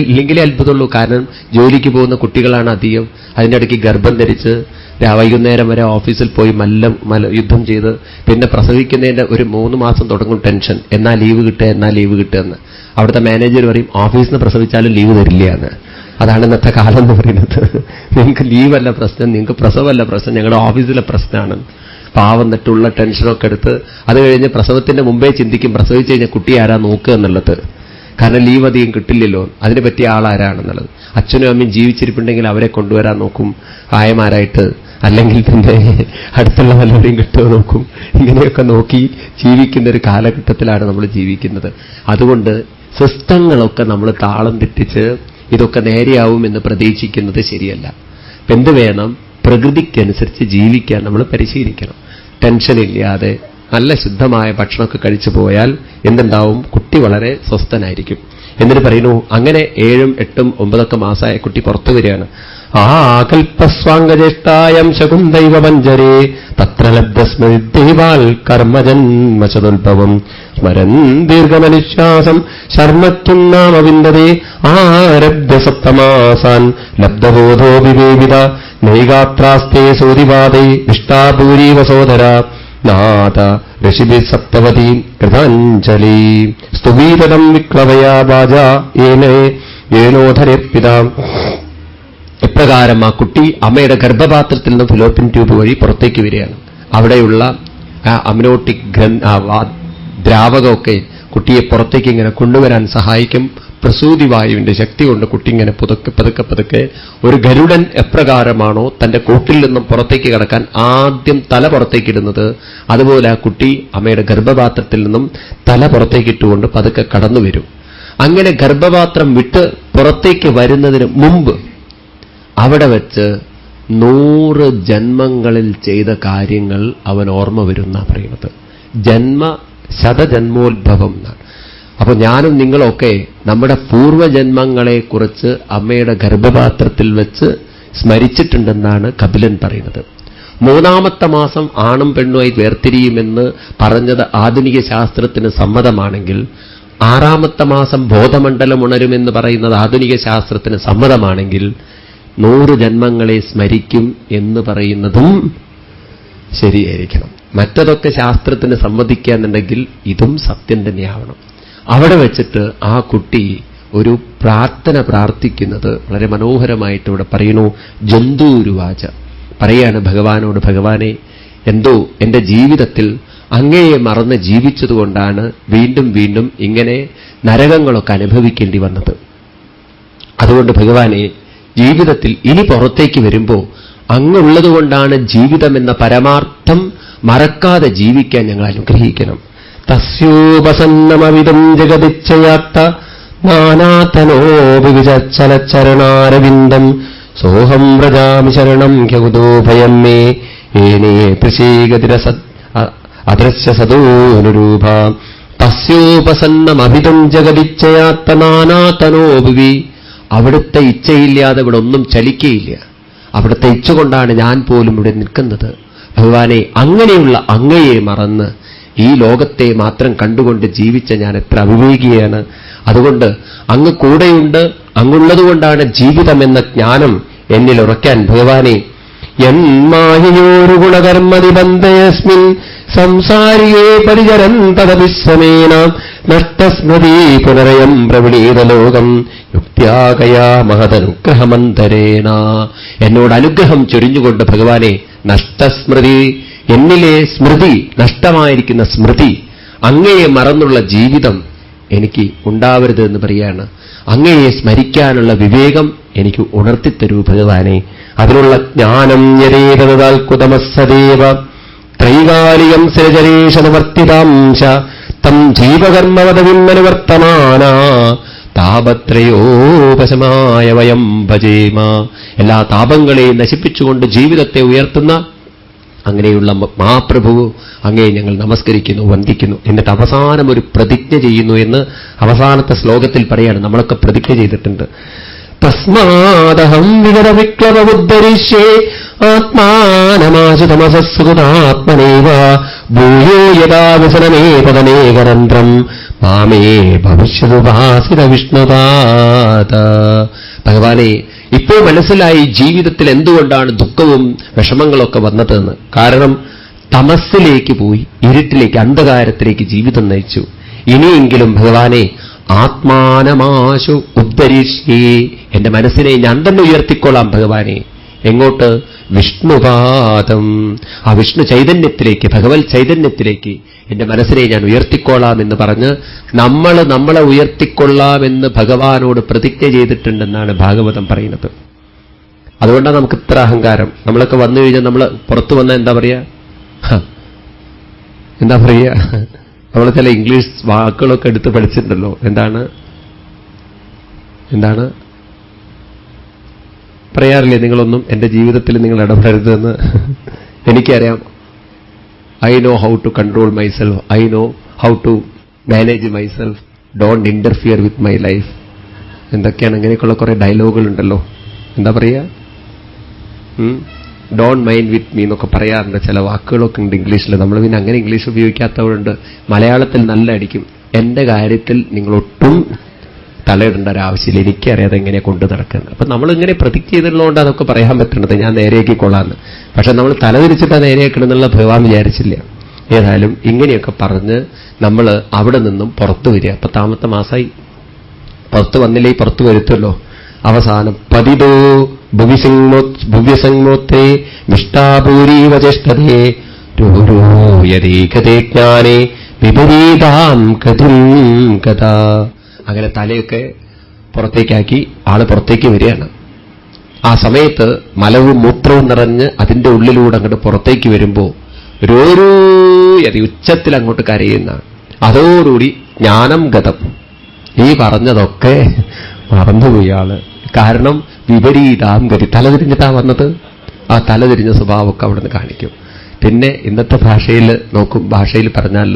Speaker 1: ഇല്ലെങ്കിലേ അത്ഭുതമുള്ളൂ. കാരണം ജോലിക്ക് പോകുന്ന കുട്ടികളാണ് അധികം. അതിൻ്റെ ഇടയ്ക്ക് ഗർഭം ധരിച്ച് വൈകുന്നേരം വരെ ഓഫീസിൽ പോയി യുദ്ധം ചെയ്ത് പിന്നെ പ്രസവിക്കുന്നതിൻ്റെ ഒരു 3 മാസം തുടങ്ങും ടെൻഷൻ. എന്നാ ലീവ് കിട്ടുക, എന്നാ ലീവ് കിട്ടുകയെന്ന്. അവിടുത്തെ മാനേജർ പറയും ഓഫീസിൽ നിന്ന് പ്രസവിച്ചാലും ലീവ് തരില്ല എന്ന്. അതാണ് ഇന്നത്തെ കാലം എന്ന് പറയുന്നത്. നിങ്ങൾക്ക് ലീവല്ല പ്രശ്നം, നിങ്ങൾക്ക് പ്രസവമല്ല പ്രശ്നം, ഞങ്ങളുടെ ഓഫീസിലെ പ്രശ്നമാണ്. പാവം എന്നിട്ടുള്ള ടെൻഷനൊക്കെ എടുത്ത് അത് കഴിഞ്ഞ് പ്രസവത്തിന്റെ മുമ്പേ ചിന്തിക്കും പ്രസവിച്ച് കഴിഞ്ഞാൽ കുട്ടി ആരാ നോക്കുക എന്നുള്ളത്. കാരണം ലീവ് അധികം കിട്ടില്ലല്ലോ, അതിനെ പറ്റിയ ആളാരാണെന്നുള്ളത്. അച്ഛനും അമ്മയും ജീവിച്ചിരിപ്പുണ്ടെങ്കിൽ അവരെ കൊണ്ടുവരാൻ നോക്കും ആയമാരായിട്ട്, അല്ലെങ്കിൽ പിന്നെ അടുത്തുള്ള വല്ലവരെയും കിട്ടുമോ നോക്കും. ഇങ്ങനെയൊക്കെ നോക്കി ജീവിക്കുന്ന ഒരു കാലഘട്ടത്തിലാണ് നമ്മൾ ജീവിക്കുന്നത്. അതുകൊണ്ട് സിസ്റ്റങ്ങളൊക്കെ നമ്മൾ താളം തെറ്റിച്ച് ഇതൊക്കെ നേരെയാവും എന്ന് പ്രതീക്ഷിക്കുന്നത് ശരിയല്ല. എന്ത് വേണം? പ്രകൃതിക്കനുസരിച്ച് ജീവിക്കാൻ നമ്മൾ പരിശീലിക്കണം. ടെൻഷനില്ലാതെ നല്ല ശുദ്ധമായ ഭക്ഷണമൊക്കെ കഴിച്ചു പോയാൽ എന്തുണ്ടാവും? കുട്ടി വളരെ സ്വസ്ഥനായിരിക്കും. എന്നിട്ട് പറയുന്നു, അങ്ങനെ 7, 8, 9 മാസമായ കുട്ടി പുറത്തു വരികയാണ്. ആകൽപ്പസ്വാംഗജ്യേഷ്ഠായം ശകുന്തൈവ പഞ്ചരേ തത്ര ലബ്ധസ്മൃതിദേവാൽ കർമ്മജന്മചതുൽഭവം സ്മരൻ ദീർഘമനുശ്വാസം ശർമ്മത്വം നാമ വിന്ദതേ ആരഭ്യ സപ്തമാസാൻ ലബ്ധബോധോ വിവേവിത നൈഗാത്രാസ്തേ സോദിവാദേ ഇഷ്ടാപൂരീവ സോദര നാഥ ഋഷിഭി സപ്തവതി കൃതാഞ്ജലി സ്തുവീതം വിക്ലവയാ വാച ഏനോധരേർപ്പിതാം. എപ്രകാരം ആ കുട്ടി അമ്മയുടെ ഗർഭപാത്രത്തിൽ നിന്ന് ഫിലോപ്പിൻ ട്യൂബ് വഴി പുറത്തേക്ക് വരികയാണ്. അവിടെയുള്ള ആ അമ്നോട്ടിക് ദ്രാവകമൊക്കെ കുട്ടിയെ പുറത്തേക്ക് ഇങ്ങനെ കൊണ്ടുവരാൻ സഹായിക്കും. പ്രസൂതി വായുവിന്റെ ശക്തി കൊണ്ട് കുട്ടി ഇങ്ങനെ പതുക്കെ ഒരു ഗരുഡൻ എപ്രകാരമാണോ തന്റെ കൂട്ടിൽ നിന്നും പുറത്തേക്ക് കിടക്കാൻ ആദ്യം തല പുറത്തേക്കിടുന്നത്, അതുപോലെ ആ കുട്ടി അമ്മയുടെ ഗർഭപാത്രത്തിൽ നിന്നും തല പുറത്തേക്കിട്ടുകൊണ്ട് പതുക്കെ കടന്നു വരും. അങ്ങനെ ഗർഭപാത്രം വിട്ട് പുറത്തേക്ക് വരുന്നതിന് മുമ്പ് അവിടെ വെച്ച് 100 ജന്മങ്ങളിൽ ചെയ്ത കാര്യങ്ങൾ അവൻ ഓർമ്മ വരുന്ന പറയുന്നത്. ശതജന്മോത്ഭവം എന്നാണ്. അപ്പോൾ ഞാനും നിങ്ങളൊക്കെ നമ്മുടെ പൂർവ്വജന്മങ്ങളെക്കുറിച്ച് അമ്മയുടെ ഗർഭപാത്രത്തിൽ വെച്ച് സ്മരിച്ചിട്ടുണ്ടെന്നാണ് കപിലൻ പറയുന്നത്. 3ാമത്തെ മാസം ആണും പെണ്ണുമായി വേർതിരിയുമെന്ന് പറഞ്ഞത് ആധുനിക ശാസ്ത്രത്തിന് സമ്മതമാണെങ്കിൽ 6ാമത്തെ മാസം ബോധമണ്ഡലം ഉണരുമെന്ന് പറയുന്നത് ആധുനിക ശാസ്ത്രത്തിന് സമ്മതമാണെങ്കിൽ 100 ജന്മങ്ങളെ സ്മരിക്കും എന്ന് പറയുന്നതും ശരിയായിരിക്കണം. മറ്റതൊക്കെ ശാസ്ത്രത്തിന് സമ്മതിക്കാന്നുണ്ടെങ്കിൽ ഇതും സത്യം തന്നെയാവണം. അവിടെ വെച്ചിട്ട് ആ കുട്ടി ഒരു പ്രാർത്ഥന പ്രാർത്ഥിക്കുന്നത് വളരെ മനോഹരമായിട്ട് ഇവിടെ പറയുന്നു. ജന്തൂരുവാച പറയാണ് ഭഗവാനോട്, ഭഗവാനെ, എന്തോ എന്റെ ജീവിതത്തിൽ അങ്ങയെ മറന്ന് ജീവിച്ചതുകൊണ്ടാണ് വീണ്ടും വീണ്ടും ഇങ്ങനെ നരകങ്ങളൊക്കെ അനുഭവിക്കേണ്ടി വന്നത്. അതുകൊണ്ട് ഭഗവാനെ, ജീവിതത്തിൽ ഇനി പുറത്തേക്ക് വരുമ്പോൾ അങ്ങുള്ളതുകൊണ്ടാണ് ജീവിതമെന്ന പരമാർത്ഥം മറക്കാതെ ജീവിക്കാൻ ഞങ്ങൾ അനുഗ്രഹിക്കണം. തസ്യോപസന്നമവിധം ജഗതിച്ഛയാത്ത നാനാതനോഭിചലച്ചരണാരവിന്ദം സോഹം വ്രജാമി ശരണം ഹ്യകുതോ ഭയം മേ ഏനേ പ്രശീഗതിരസ അദൃശ്യ സദോനുരൂപ. തസ്യോപസന്നമവിധം ജഗതിച്ഛയാത്ത നാനാതനോഭി. അവിടുത്തെ ഇച്ഛയില്ലാതെ ഇവിടെ ഒന്നും ചലിക്കയില്ല. അവിടുത്തെ ഇച്ഛ കൊണ്ടാണ് ഞാൻ പോലും ഇവിടെ നിൽക്കുന്നത്. ഭഗവാനെ, അങ്ങനെയുള്ള അങ്ങയെ മറന്ന് ഈ ലോകത്തെ മാത്രം കണ്ടുകൊണ്ട് ജീവിച്ച ഞാൻ എത്ര അവിവേകിയാണ്. അതുകൊണ്ട് അങ്ങ് കൂടെയുണ്ട്, അങ്ങുള്ളതുകൊണ്ടാണ് ജീവിതമെന്ന ജ്ഞാനം എന്നിൽ ഉറയ്ക്കാൻ ഭഗവാനെ, യന്മാഹിയോരു ഗുണകർമ്മനിബന്ധയസ്മിൻ സംസാരിയേ പരിചരൻ തദവിശ്രമേന നഷ്ടസ്മൃതി പുനരയം പ്രവണീതലോകം യുക്ത്യാകയാ മഹദനുഗ്രഹമന്തരേണ. എന്നോട് അനുഗ്രഹം ചൊരിഞ്ഞുകൊണ്ട് ഭഗവാനെ, നഷ്ടസ്മൃതി, എന്നിലെ സ്മൃതി, നഷ്ടമായിരിക്കുന്ന സ്മൃതി, അങ്ങയെ മറന്നുള്ള ജീവിതം എനിക്ക് ഉണ്ടാവരുത് എന്ന് പറയാണ്. അങ്ങയെ സ്മരിക്കാനുള്ള വിവേകം എനിക്ക് ഉണർത്തിത്തരൂ ഭഗവാനെ. അതിനുള്ള ജ്ഞാനം യരേതതാൽ കുതമസ്സദേവ ത്രൈകാലികം സൃജനേശനുവർത്തിതാംശ തം ജീവകർമ്മവദവിന്മനുവർത്തമാന താപത്രയോപശമായ വയം ഭജേമ. എല്ലാ താപങ്ങളെയും നശിപ്പിച്ചുകൊണ്ട് ജീവിതത്തെ ഉയർത്തുന്ന അങ്ങനെയുള്ള മഹാപ്രഭു, അങ്ങയെ ഞങ്ങൾ നമസ്കരിക്കുന്നു, വന്ദിക്കുന്നു. എന്നിട്ട് അവസാനം ഒരു പ്രതിജ്ഞ ചെയ്യുന്നു എന്ന് അവസാനത്തെ ശ്ലോകത്തിൽ പറയാണ്. നമ്മളൊക്കെ പ്രതിജ്ഞ ചെയ്തിട്ടുണ്ട്. തസ്മാദഹം വികരവിക്ലവമുദ്ധരിഷ്യേ ആത്മാനമാശു തമസസ്സുതാത്മനൈവ ഭൂയോ യഥാ വ്യസനമേതനേകരന്ത്രം മാമേ ഭവിഷ്യതുപാസിത വിഷ്ണുപാത. ഭഗവാനെ, ഇപ്പോൾ മനസ്സിലായി ജീവിതത്തിൽ എന്തുകൊണ്ടാണ് ദുഃഖവും വിഷമങ്ങളൊക്കെ വന്നതെന്ന്. കാരണം തമസ്സിലേക്ക് പോയി, ഇരുട്ടിലേക്ക്, അന്ധകാരത്തിലേക്ക് ജീവിതം നയിച്ചു. ഇനിയെങ്കിലും ഭഗവാനെ, ആത്മാനമാശു ഉദ്ധരിഷ്യേ, എന്റെ മനസ്സിനെ ഞാൻ തന്നെ ഉയർത്തിക്കൊള്ളാം ഭഗവാനെ. എങ്ങോട്ട്? വിഷ്ണുപാദം. ആ വിഷ്ണു ചൈതന്യത്തിലേക്ക്, ഭഗവത് ചൈതന്യത്തിലേക്ക് എന്റെ മനസ്സിനെ ഞാൻ ഉയർത്തിക്കൊള്ളാം എന്ന് പറഞ്ഞ് നമ്മളെ ഉയർത്തിക്കൊള്ളാമെന്ന് ഭഗവാനോട് പ്രതിജ്ഞ ചെയ്തിട്ടുണ്ടെന്നാണ് ഭാഗവതം പറയുന്നത്. അതുകൊണ്ടാണ് നമുക്ക് ഇത്ര അഹങ്കാരം. നമ്മളൊക്കെ വന്നു കഴിഞ്ഞാൽ നമ്മൾ പുറത്തു വന്നാൽ എന്താ പറയുക? നമ്മൾ ചില ഇംഗ്ലീഷ് വാക്കുകളൊക്കെ എടുത്ത് പഠിച്ചിട്ടുണ്ടല്ലോ. എന്താണ് പറയാറില്ലേ നിങ്ങളൊന്നും? എന്റെ ജീവിതത്തിൽ നിങ്ങൾ ഇടപെടരുതെന്ന് എനിക്കറിയാം. I know how to control myself, I know how to manage myself, don't interfere with my life. എന്തൊക്കെയാണ്? ഇങ്ങനെയൊക്കെയുള്ള കുറെ ഡയലോഗുകളുണ്ടല്ലോ. എന്താ പറയുക? ഡോണ്ട് മൈൻഡ് വിത്ത് മീ എന്നൊക്കെ പറയാറുണ്ട്. ചില വാക്കുകളൊക്കെ ഉണ്ട് ഇംഗ്ലീഷിൽ. നമ്മൾ പിന്നെ അങ്ങനെ ഇംഗ്ലീഷ് ഉപയോഗിക്കാത്തവരുണ്ട്. മലയാളത്തിൽ നല്ല അടിക്കും. എന്റെ കാര്യത്തിൽ നിങ്ങളൊട്ടും തലയിടേണ്ട ഒരാവശ്യമില്ല, എനിക്കറിയാതെ എങ്ങനെ കൊണ്ടു നടക്കുന്നത്. അപ്പൊ നമ്മളിങ്ങനെ പ്രതിജ്ഞ ചെയ്തിട്ടുള്ളതുകൊണ്ട് അതൊക്കെ പറയാൻ പറ്റുന്നത്, ഞാൻ നേരെയാക്കിക്കൊള്ളാന്ന്. പക്ഷെ നമ്മൾ തലതിരിച്ചിട്ടാ നേരെയാക്കണമെന്നുള്ള ഭഗവാൻ വിചാരിച്ചില്ല. ഏതായാലും ഇങ്ങനെയൊക്കെ പറഞ്ഞ് നമ്മൾ അവിടെ നിന്നും പുറത്തു വരിക. 10ാമത്തെ മാസമായി. പുറത്ത് വന്നില്ലേ, പുറത്തു വരുത്തല്ലോ. അവസാനം പതിതോ ഭുവ്യസംമോത്രേ മിഷ്ടാപൂരീവചേഷ്ടതേ രോരോയതീകതേ ജ്ഞാനേ വിപരീതാം കഥം കഥ. അങ്ങനെ തലയൊക്കെ പുറത്തേക്കാക്കി ആള് പുറത്തേക്ക് വരികയാണ്. ആ സമയത്ത് മലവും മൂത്രവും നിറഞ്ഞ് അതിന്റെ ഉള്ളിലൂടെ അങ്ങോട്ട് പുറത്തേക്ക് വരുമ്പോ രോരോയതി ഉച്ചത്തിൽ അങ്ങോട്ട് കരയുന്ന. അതോടുകൂടി ജ്ഞാനം ഗതം. ഈ പറഞ്ഞതൊക്കെ മറന്നുപോയി ആള്. കാരണം വിപരീതാം ഗതി, തലതിരിഞ്ഞിട്ടാ വന്നത്. ആ തലതിരിഞ്ഞ സ്വഭാവമൊക്കെ അവിടെ നിന്ന് കാണിക്കും. പിന്നെ ഇന്നത്തെ ഭാഷയിൽ പറഞ്ഞാൽ,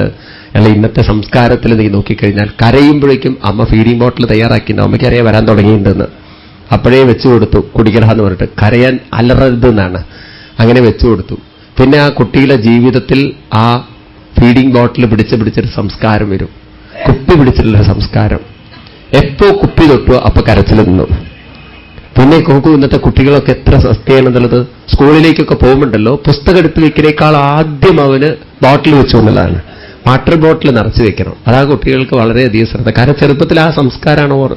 Speaker 1: അല്ല ഇന്നത്തെ സംസ്കാരത്തിൽ നീ നോക്കിക്കഴിഞ്ഞാൽ, കരയുമ്പോഴേക്കും അമ്മ ഫീഡിംഗ് ബോട്ടിൽ തയ്യാറാക്കിയിട്ട് അമ്മയ്ക്കറിയാൻ വരാൻ തുടങ്ങിയിട്ടുണ്ടെന്ന്. അപ്പോഴേ വെച്ചു കൊടുത്തു, കുടിക്കണമെന്ന് പറഞ്ഞിട്ട്. കരയാൻ അലറരുതെന്നാണ്. അങ്ങനെ വെച്ചു കൊടുത്തു. പിന്നെ ആ കുട്ടിയുടെ ജീവിതത്തിൽ ആ ഫീഡിംഗ് ബോട്ടിൽ പിടിച്ചൊരു സംസ്കാരം വരും. കുപ്പി പിടിച്ചിട്ടുള്ളൊരു സംസ്കാരം. എപ്പോ കുപ്പി തൊട്ടോ അപ്പൊ കരച്ചിൽ നിന്നു. പിന്നെ നോക്കൂ, ഇന്നത്തെ കുട്ടികളൊക്കെ എത്ര സസ്തയാണെന്നുള്ളത്. സ്കൂളിലേക്കൊക്കെ പോകുമ്പോണ്ടല്ലോ, പുസ്തകം എടുത്ത് വെക്കുന്നേക്കാൾ ആദ്യം അവന് ബോട്ടിൽ വെച്ചു എന്നുള്ളതാണ്. വാട്ടർ ബോട്ടിൽ നിറച്ച് വെക്കണം. അതാ കുട്ടികൾക്ക് വളരെയധികം ശ്രദ്ധ. കാരണം ചെറുപ്പത്തിൽ ആ സംസ്കാരമാണ് ഓർ.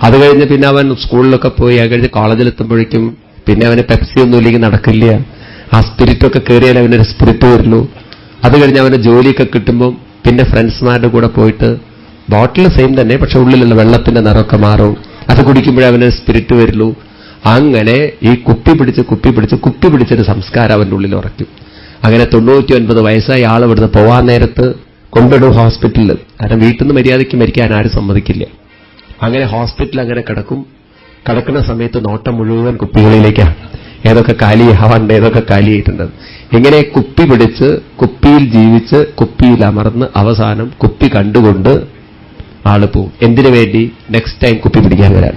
Speaker 1: അത് കഴിഞ്ഞ് പിന്നെ അവൻ സ്കൂളിലൊക്കെ പോയി, അത് കഴിഞ്ഞ് കോളേജിലെത്തുമ്പോഴേക്കും പിന്നെ അവന് പെപ്സി ഒന്നും ഇല്ലെങ്കിൽ നടക്കില്ല. ആ സ്പിരിറ്റൊക്കെ കയറിയാൽ അവനൊരു സ്പിരിറ്റ് വരുള്ളൂ. അത് കഴിഞ്ഞ് അവന് ജോലിയൊക്കെ കിട്ടുമ്പം പിന്നെ ഫ്രണ്ട്സ്മാരുടെ കൂടെ പോയിട്ട് ബോട്ടിൽ സെയിം തന്നെ, പക്ഷെ ഉള്ളിലുള്ള വെള്ളത്തിന്റെ നിറമൊക്കെ മാറും. അത് കുടിക്കുമ്പോഴേ അവന് സ്പിരിറ്റ് വരുള്ളൂ. അങ്ങനെ ഈ കുപ്പി പിടിച്ചൊരു സംസ്കാരം അവൻ്റെ ഉള്ളിൽ ഉറയ്ക്കും. അങ്ങനെ 99 വയസ്സായി ആൾ ഇവിടുന്ന് പോവാൻ നേരത്ത് കൊണ്ടിടും ഹോസ്പിറ്റലിൽ. കാരണം വീട്ടിൽ നിന്ന് മര്യാദയ്ക്ക് മരിക്കാൻ ആരും സമ്മതിക്കില്ല. അങ്ങനെ ഹോസ്പിറ്റലിൽ അങ്ങനെ കിടക്കുന്ന സമയത്ത് നോട്ടം മുഴുവൻ കുപ്പികളിലേക്കാണ്. ഏതൊക്കെ കാലിയാവാണ്ട്, ഏതൊക്കെ കാലിയായിട്ടുണ്ട്. ഇങ്ങനെ കുപ്പി പിടിച്ച്, കുപ്പിയിൽ ജീവിച്ച്, കുപ്പിയിൽ അമർന്ന് അവസാനം കുപ്പി കണ്ടുകൊണ്ട് ആള് പോവും. എന്തിനു വേണ്ടി? നെക്സ്റ്റ് ടൈം കുപ്പി പിടിക്കാൻ വരാൻ.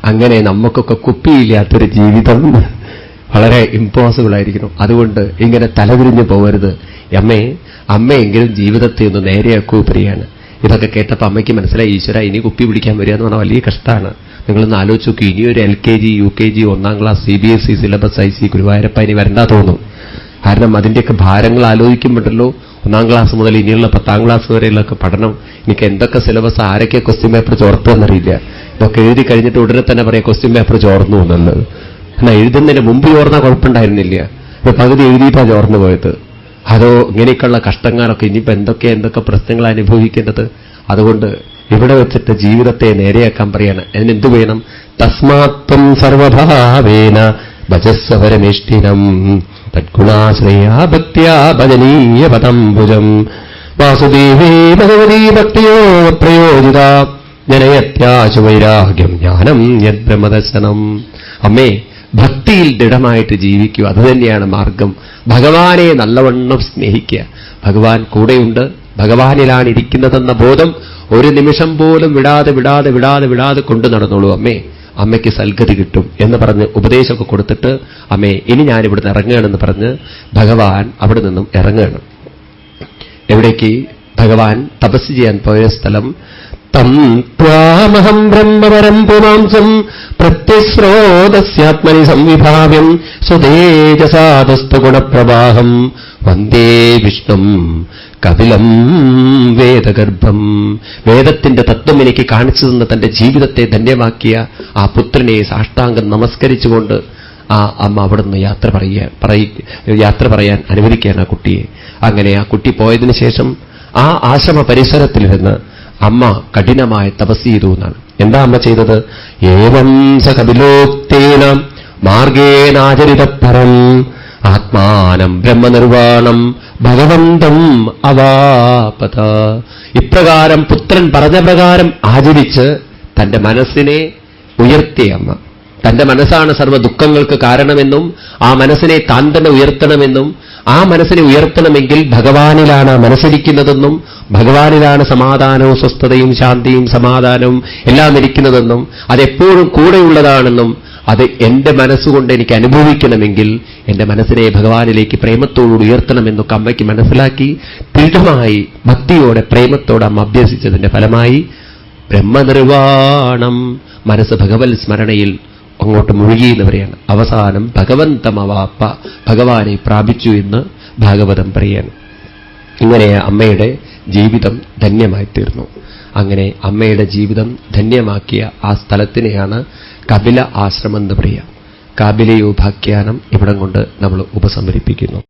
Speaker 1: അങ്ങനെ നമുക്കൊക്കെ കുപ്പിയില്ലാത്തൊരു ജീവിതം വളരെ ഇമ്പോസിബിൾ ആയിരിക്കണം. അതുകൊണ്ട് ഇങ്ങനെ തലതിരിഞ്ഞു പോകരുത്. അമ്മയെങ്കിലും ജീവിതത്തെ ഒന്ന് നേരെയാക്കൂ പ്രിയാണ്. ഇതൊക്കെ കേട്ടപ്പോൾ അമ്മയ്ക്ക് മനസ്സിലായി, ഈശ്വര ഇനി കുപ്പി പിടിക്കാൻ വരിക എന്ന് പറഞ്ഞാൽ വലിയ കഷ്ടമാണ്. നിങ്ങളൊന്ന് ആലോചിച്ച് നോക്കൂ. ഇനിയൊരു LKG UKG 1ാം class CBSE syllabus IC ഗുരുവായൂരപ്പ ഇനി വരണ്ടാ തോന്നും. കാരണം അതിൻ്റെയൊക്കെ ഭാരങ്ങൾ ആലോചിക്കുമ്പോഴല്ലോ, 1ാം ക്ലാസ് മുതൽ ഇനിയുള്ള 10ാം ക്ലാസ് വരെയുള്ളൊക്കെ പഠനം. എനിക്ക് എന്തൊക്കെ സിലബസ്, ആരൊക്കെ ക്വസ്റ്റ്യൻ പേപ്പർ ചോർത്തുമെന്നറിയില്ല. ഇതൊക്കെ എഴുതി കഴിഞ്ഞിട്ട് ഉടനെ തന്നെ പറയാം ക്വസ്റ്റ്യൻ പേപ്പർ ചോർന്നു എന്നുള്ളത്. എന്നാൽ എഴുതുന്നതിന് മുമ്പ് ചോർന്നാൽ കുഴപ്പമുണ്ടായിരുന്നില്ല. ഇപ്പൊ പകുതി എഴുതിയിട്ടാ ചോർന്നു പോയത്. അതോ ഇങ്ങനെയൊക്കെയുള്ള കഷ്ടങ്ങളൊക്കെ ഇനിയിപ്പോ എന്തൊക്കെ പ്രശ്നങ്ങൾ അനുഭവിക്കേണ്ടത്. അതുകൊണ്ട് ഇവിടെ വെച്ചിട്ട് ജീവിതത്തെ നേരെയാക്കാൻ പറയാണ്. അതിനെന്തു വേണം? തസ്മാത്വം സർവഭാവേന ഭജസ്വരമിഷ്ഠിനം തദ്ഗുണാശ്രയാ ഭക്ത്യാ ഭജനീയ പദംബുജം വാസുദേവേ ഭഗവതീ ഭക്തിയോ പ്രയോജിത ജനയത്യാശുവൈരാഗ്യം ജ്ഞാനം യദ്ബ്രഹ്മദർശനം. അമ്മേ, ഭക്തിയിൽ ദൃഢമായിട്ട് ജീവിക്കുക. അതുതന്നെയാണ് മാർഗം. ഭഗവാനെ നല്ലവണ്ണം സ്നേഹിക്കുക. ഭഗവാൻ കൂടെയുണ്ട്, ഭഗവാനിലാണ് ഇരിക്കുന്നതെന്ന ബോധം ഒരു നിമിഷം പോലും വിടാതെ കൊണ്ടു നടന്നോളൂ. അമ്മയ്ക്ക് സൽഗതി കിട്ടും എന്ന് പറഞ്ഞ് ഉപദേശമൊക്കെ കൊടുത്തിട്ട്, അമ്മേ ഇനി ഞാനിവിടുന്ന് ഇറങ്ങുകയാണെന്ന് പറഞ്ഞ് ഭഗവാൻ അവിടെ നിന്നും ഇറങ്ങുകയാണ്. എവിടേക്ക്? ഭഗവാൻ തപസ് ചെയ്യാൻ പോയ സ്ഥലം. തം ത്വാമഹം ബ്രഹ്മപരം പുമാംസം പ്രത്യസ്രോതസ്യാത്മനി സംവിഭാവ്യം സ്വതേജസാദസ്തുഗുണപ്രവാഹം വന്ദേ വിഷ്ണും കപിലം വേദഗർഭം. വേദത്തിന്റെ തത്വം എനിക്ക് കാണിച്ചു തന്ന തന്റെ ജീവിതത്തെ ധന്യമാക്കിയ ആ പുത്രനെ സാഷ്ടാംഗം നമസ്കരിച്ചുകൊണ്ട് ആ അമ്മ അവിടുന്ന് യാത്ര പറയാൻ അനുവദിക്കുകയാണ് ആ കുട്ടിയെ. അങ്ങനെ ആ കുട്ടി പോയതിനു ശേഷം ആ ആശ്രമ പരിസരത്തിലിരുന്ന് അമ്മ കഠിനമായ തപസ് ചെയ്തു എന്നാണ്. എന്താ അമ്മ ചെയ്തത്? ഏവം സ കപിലോക്തേന മാർഗേനാചരിതപരം ആത്മാനം ബ്രഹ്മനിർവാണം ഭഗവന്തം അവാപത. ഇപ്രകാരം പുത്രൻ പറഞ്ഞ പ്രകാരം ആചരിച്ച് തന്റെ മനസ്സിനെ ഉയർത്തിയ അമ്മ. തന്റെ മനസ്സാണ് സർവ്വ ദുഃഖങ്ങൾക്ക് കാരണമെന്നും ആ മനസ്സിനെ താൻ തന്നെ ഉയർത്തണമെന്നും ആ മനസ്സിനെ ഉയർത്തണമെങ്കിൽ ഭഗവാനിലാണ് മനസ്സിരിക്കുന്നതെന്നും ഭഗവാനിലാണ് സമാധാനവും സ്വസ്ഥതയും ശാന്തിയും സമാധാനവും എല്ലാം ഇരിക്കുന്നതെന്നും അതെപ്പോഴും കൂടെയുള്ളതാണെന്നും അത് എന്റെ മനസ്സുകൊണ്ട് എനിക്ക് അനുഭവിക്കണമെങ്കിൽ എന്റെ മനസ്സിനെ ഭഗവാനിലേക്ക് പ്രേമത്തോടുകൂടി ഉയർത്തണമെന്നൊക്കെ അമ്മയ്ക്ക് മനസ്സിലാക്കി ദൃഢമായി ഭക്തിയോടെ പ്രേമത്തോടെ അമ്മ അഭ്യസിച്ചതിന്റെ ഫലമായി ബ്രഹ്മനിർവാണം, മനസ്സ് ഭഗവത് സ്മരണയിൽ അങ്ങോട്ട് മുഴുകിയെന്നവരെയാണ്. അവസാനം ഭഗവന്തമവാപ്പ, ഭഗവാനെ പ്രാപിച്ചു എന്ന് ഭാഗവതം പറയാണ്. ഇങ്ങനെ അമ്മയുടെ ജീവിതം ധന്യമായി തീർന്നു. അങ്ങനെ അമ്മയുടെ ജീവിതം ധന്യമാക്കിയ ആ സ്ഥലത്തിനെയാണ് കപില ആശ്രമം എന്ന് പറയുക. കാപിലയോപാഖ്യാനം ഇവിടം കൊണ്ട് നമ്മൾ ഉപസംഹരിപ്പിക്കുന്നു.